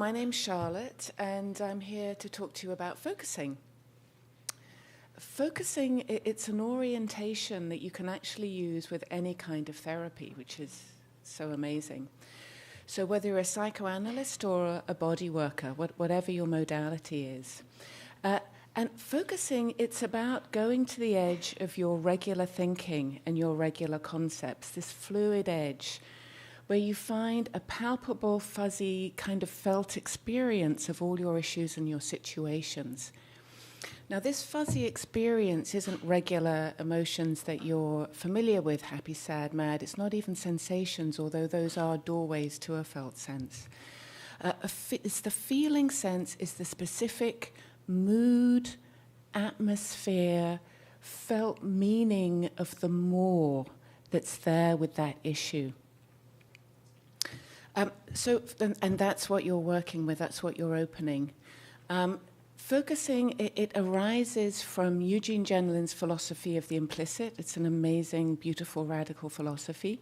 my name's Charlotte, and I'm here to talk to you about focusing. Focusing, it's an orientation that you can actually use with any kind of therapy, which is so amazing. So whether you're a psychoanalyst or a body worker, whatever your modality is. And focusing, it's about going to the edge of your regular thinking and your regular concepts, this fluid edge, where you find a palpable, fuzzy, kind of felt experience of all your issues and your situations. Now, this fuzzy experience isn't regular emotions that you're familiar with, happy, sad, mad. It's not even sensations, although those are doorways to a felt sense. It's the feeling sense, is the specific mood, atmosphere, felt meaning of the more that's there with that issue. And that's what you're working with, that's what you're opening. Focusing, it arises from Eugene Genlin's philosophy of the implicit. It's an amazing, beautiful, radical philosophy.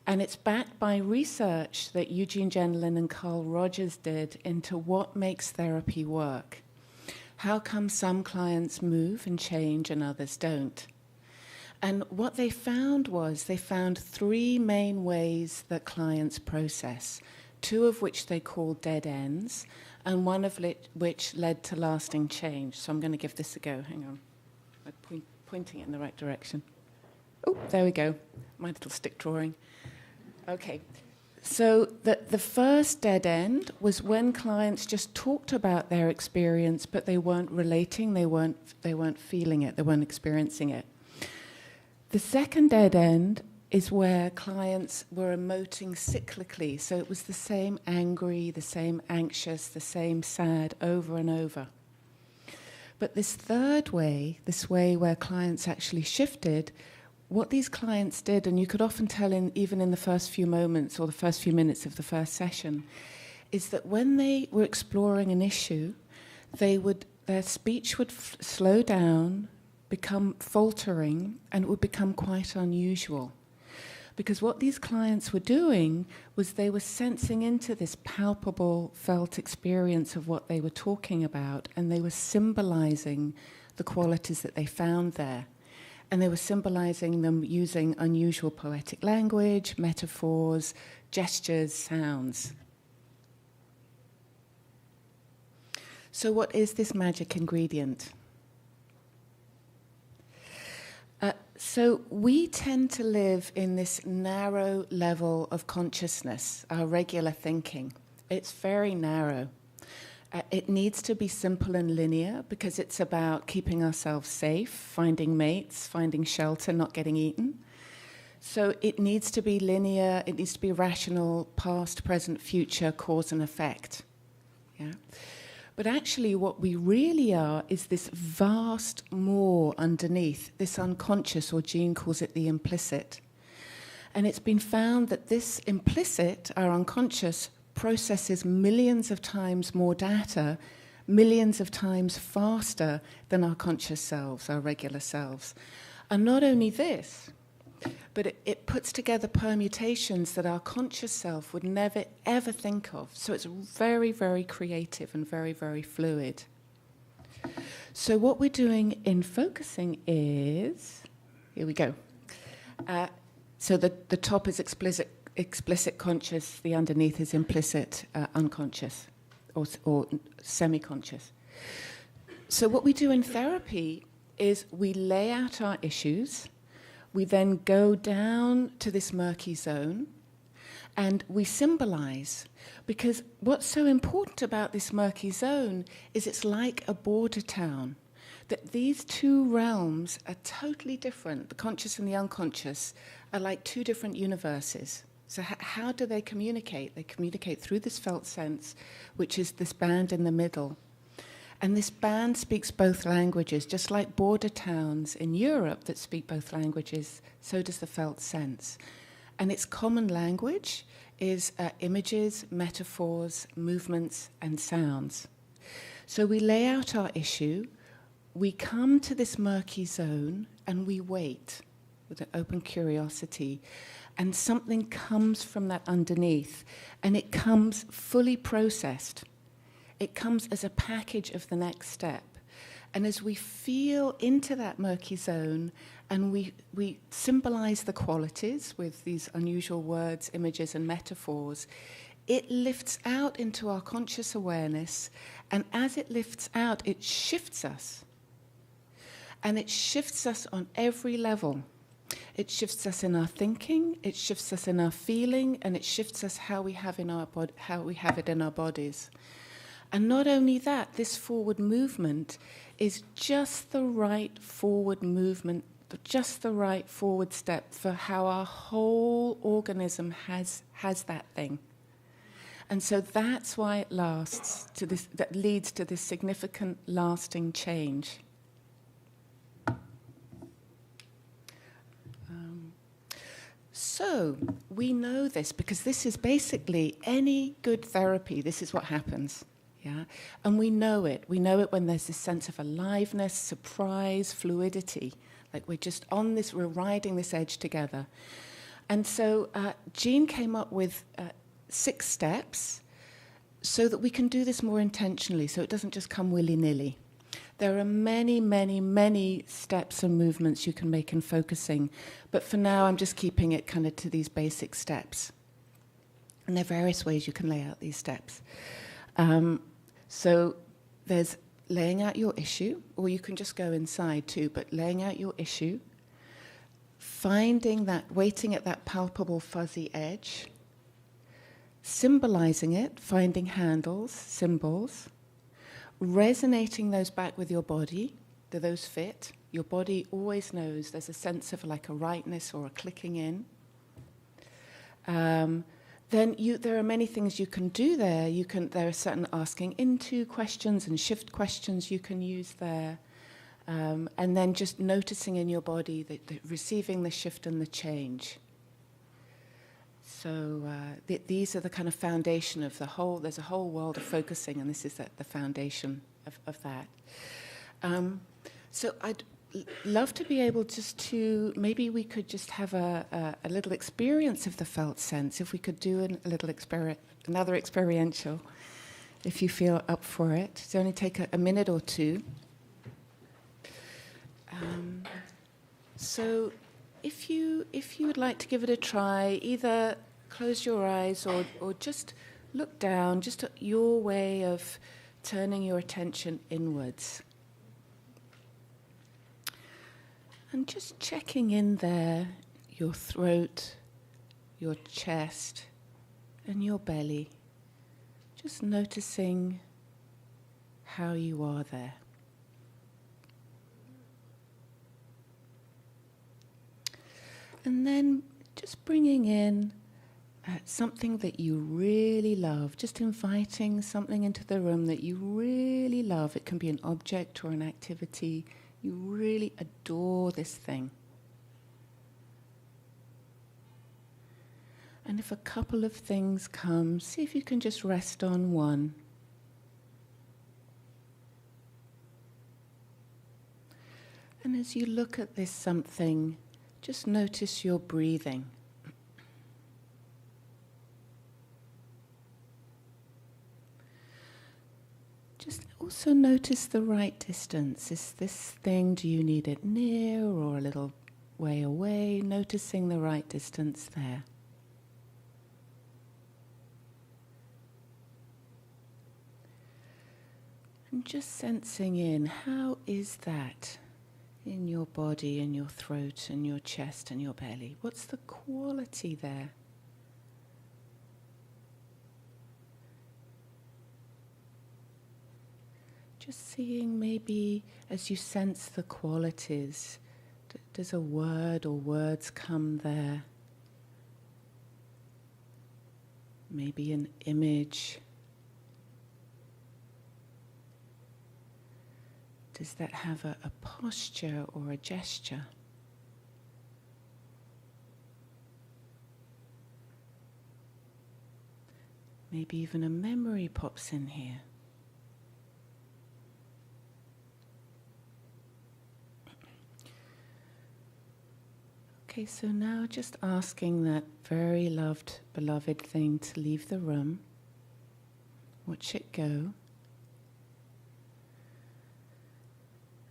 And it's backed by research that Eugene Genlin and Carl Rogers did into what makes therapy work. How come some clients move and change and others don't? And what they found was they found three main ways that clients process, two of which they called dead ends, and one of which led to lasting change. So I'm going to give this a go. Hang on. I'm pointing it in the right direction. Oh, there we go. My little stick drawing. Okay. So the first dead end was when clients just talked about their experience, but they weren't relating, they weren't feeling it, they weren't experiencing it. The second dead end is where clients were emoting cyclically. So it was the same angry, the same anxious, the same sad over and over. But this third way, this way where clients actually shifted, what these clients did, and you could often tell even in the first few moments or the first few minutes of the first session, is that when they were exploring an issue, their speech would slow down, become faltering, and it would become quite unusual. Because what these clients were doing was they were sensing into this palpable, felt experience of what they were talking about, and they were symbolizing the qualities that they found there. And they were symbolizing them using unusual poetic language, metaphors, gestures, sounds. So what is this magic ingredient? So we tend to live in this narrow level of consciousness, our regular thinking. It's very narrow. It needs to be simple and linear because it's about keeping ourselves safe, finding mates, finding shelter, not getting eaten. So it needs to be linear, it needs to be rational, past, present, future, cause and effect. Yeah. But actually what we really are is this vast more underneath, this unconscious, or Jean calls it the implicit. And it's been found that this implicit, our unconscious, processes millions of times more data, millions of times faster than our conscious selves, our regular selves. And not only this, but it puts together permutations that our conscious self would never, ever think of. So it's very, very creative and very, very fluid. So what we're doing in focusing is, here we go. So the top is explicit conscious, the underneath is implicit unconscious or semi-conscious. So what we do in therapy is we lay out our issues. We then go down to this murky zone and we symbolize. Because what's so important about this murky zone is it's like a border town. That these two realms are totally different. The conscious and the unconscious are like two different universes. So how do they communicate? They communicate through this felt sense, which is this band in the middle. And this band speaks both languages, just like border towns in Europe that speak both languages, so does the felt sense. And its common language is images, metaphors, movements, and sounds. So we lay out our issue, we come to this murky zone, and we wait with an open curiosity. and something comes from that underneath, and it comes fully processed. It comes as a package of the next step. And as we feel into that murky zone, and we symbolize the qualities with these unusual words, images, and metaphors, it lifts out into our conscious awareness, and as it lifts out, it shifts us. And it shifts us on every level. It shifts us in our thinking, it shifts us in our feeling, and it shifts us how we have it in our bodies. And not only that, this forward movement is just the right forward movement, just the right forward step for how our whole organism has that thing. And so that's why it lasts to this, that leads to this significant lasting change. So we know this because this is basically any good therapy. This is what happens. Yeah, and we know it. We know it when there's this sense of aliveness, surprise, fluidity. Like we're just on this, we're riding this edge together. And so Jean came up with 6 steps so that we can do this more intentionally, so it doesn't just come willy-nilly. There are many, many, many steps and movements you can make in focusing, but for now I'm just keeping it kind of to these basic steps. And there are various ways you can lay out these steps. So there's laying out your issue, or you can just go inside too, but laying out your issue, finding that, waiting at that palpable fuzzy edge, symbolizing it, finding handles, symbols, resonating those back with your body. Do those fit? Your body always knows there's a sense of like a rightness or a clicking in. Then there are many things you can do there. There are certain asking into questions and shift questions you can use there. And then just noticing in your body, that receiving the shift and the change. So these are the kind of foundation of the whole, there's a whole world of focusing, and this is the foundation of that. So I'd love to be able just to, maybe we could just have a little experience of the felt sense, if we could do another experiential, if you feel up for it. It'll only take a minute or two. So if you would like to give it a try, either close your eyes or just look down, just at your way of turning your attention inwards. And just checking in there, your throat, your chest, and your belly. Just noticing how you are there. And then just bringing in something that you really love, just inviting something into the room that you really love. It can be an object or an activity. You really adore this thing. And if a couple of things come, see if you can just rest on one. And as you look at this something, just notice your breathing. Just also notice the right distance. Is this thing, do you need it near or a little way away? Noticing the right distance there. And just sensing in, how is that in your body, in your throat, and your chest, and your belly? What's the quality there? Just seeing, maybe as you sense the qualities, does a word or words come there? Maybe an image. Does that have a posture or a gesture? Maybe even a memory pops in here. Okay, so now just asking that very loved, beloved thing to leave the room. Watch it go.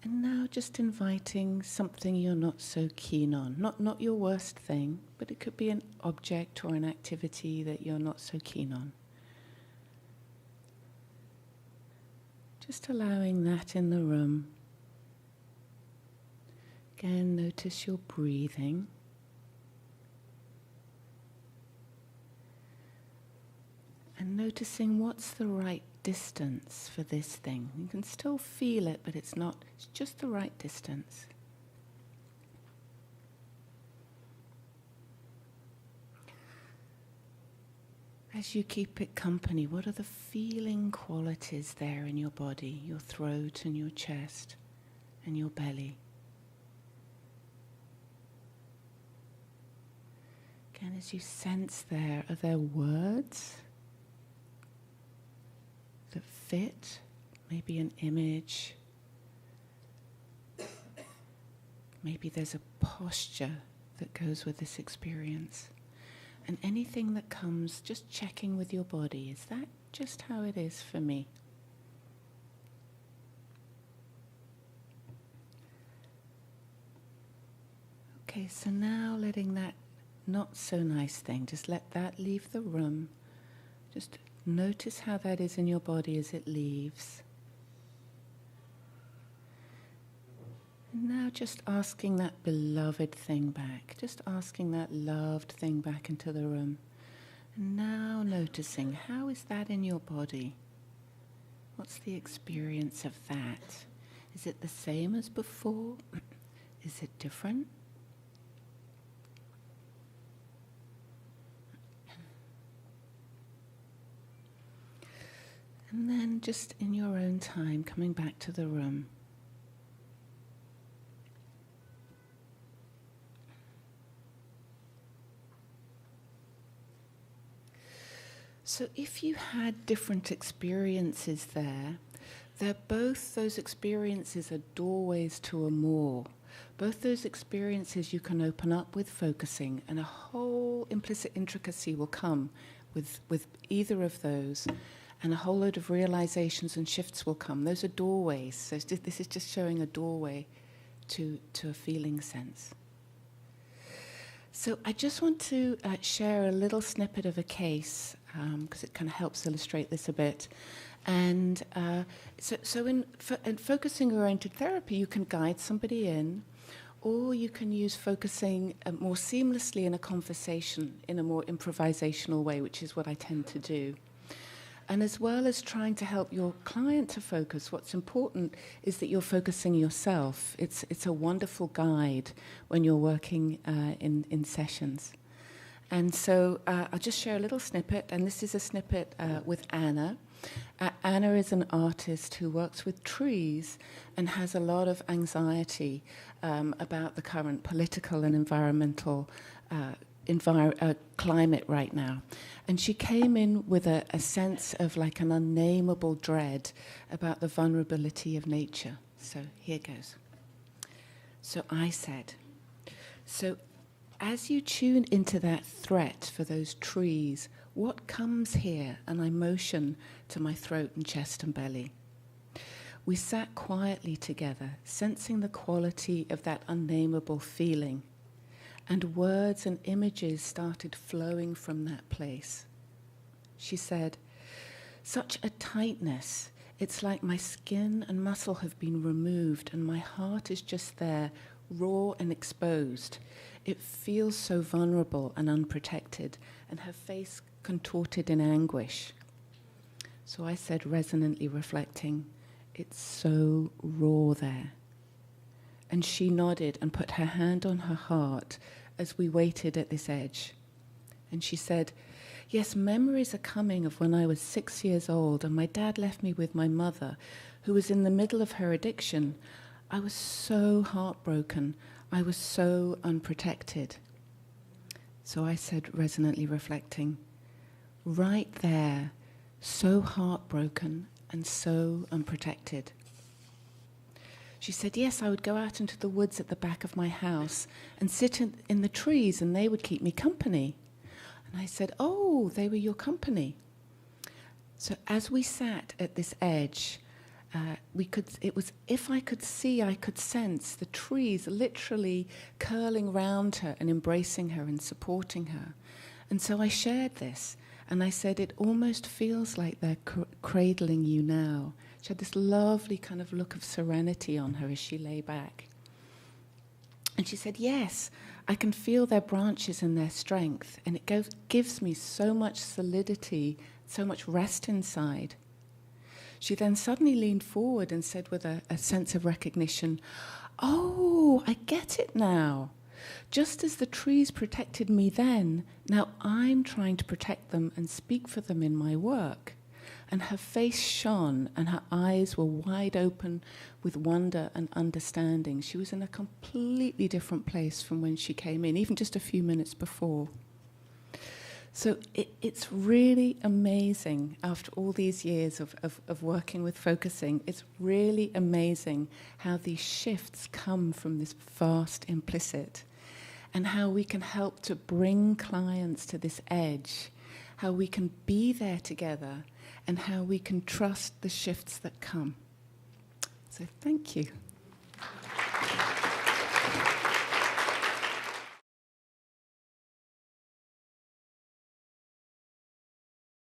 And now just inviting something you're not so keen on. Not your worst thing, but it could be an object or an activity that you're not so keen on. Just allowing that in the room. Again, notice your breathing. And noticing what's the right distance for this thing. You can still feel it, but it's just the right distance. As you keep it company, what are the feeling qualities there in your body, your throat and your chest and your belly? Again, as you sense there, are there words that fit? Maybe an image. Maybe there's a posture that goes with this experience. And anything that comes, just checking with your body, is that just how it is for me? Okay, so now letting that not so nice thing, just let that leave the room. Just notice how that is in your body as it leaves. And now just asking that beloved thing back, just asking that loved thing back into the room. And now noticing, how is that in your body? What's the experience of that? Is it the same as before? Is it different? And then just in your own time, coming back to the room. So if you had different experiences there, those experiences are doorways to a more. Both those experiences you can open up with focusing, and a whole implicit intricacy will come with either of those. And a whole load of realizations and shifts will come. Those are doorways. So this is just showing a doorway to a feeling sense. So I just want to share a little snippet of a case, because it kind of helps illustrate this a bit. And so in focusing-oriented therapy, you can guide somebody in, or you can use focusing more seamlessly in a conversation, in a more improvisational way, which is what I tend to do. And as well as trying to help your client to focus, what's important is that you're focusing yourself. It's a wonderful guide when you're working in sessions. And so I'll just share a little snippet, and this is a snippet with Anna. Anna is an artist who works with trees and has a lot of anxiety about the current political and environmental climate right now. And she came in with a sense of like an unnameable dread about the vulnerability of nature. So here goes. So I said, so as you tune into that threat for those trees, what comes here? And I motion to my throat and chest and belly. We sat quietly together, sensing the quality of that unnameable feeling. And words and images started flowing from that place. She said, such a tightness. It's like my skin and muscle have been removed and my heart is just there, raw and exposed. It feels so vulnerable and unprotected, and her face contorted in anguish. So I said, resonantly reflecting, it's so raw there. And she nodded and put her hand on her heart as we waited at this edge. And she said, yes, memories are coming of when I was 6 years old and my dad left me with my mother, who was in the middle of her addiction. I was so heartbroken. I was so unprotected. So I said, resonantly reflecting, right there, so heartbroken and so unprotected. She said, yes, I would go out into the woods at the back of my house and sit in the trees, and they would keep me company. And I said, oh, they were your company. So as we sat at this edge, if I could see, I could sense the trees literally curling round her and embracing her and supporting her. And so I shared this, and I said, it almost feels like they're cradling you now. She had this lovely kind of look of serenity on her as she lay back. And she said, yes, I can feel their branches and their strength, and it gives me so much solidity, so much rest inside. She then suddenly leaned forward and said with a sense of recognition, oh, I get it now. Just as the trees protected me then, now I'm trying to protect them and speak for them in my work. And her face shone and her eyes were wide open with wonder and understanding. She was in a completely different place from when she came in, even just a few minutes before. So it's really amazing, after all these years of working with focusing, it's really amazing how these shifts come from this vast implicit, and how we can help to bring clients to this edge, how we can be there together, and how we can trust the shifts that come. So thank you.